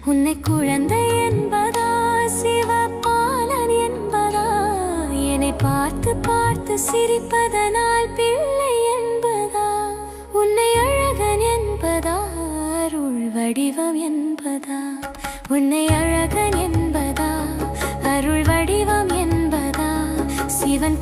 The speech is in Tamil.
உன்னை குழந்தை என்பதா சிவபாலன் என்பதா என்னை பார்த்து பார்த்து சிரிப்பதனால் பிள்ளை என்பதா உன்னை அழகன் என்பதா அருள் வடிவம் என்பதா உன்னை அழகன் என்பதா அருள் வடிவம் என்பதா சிவன்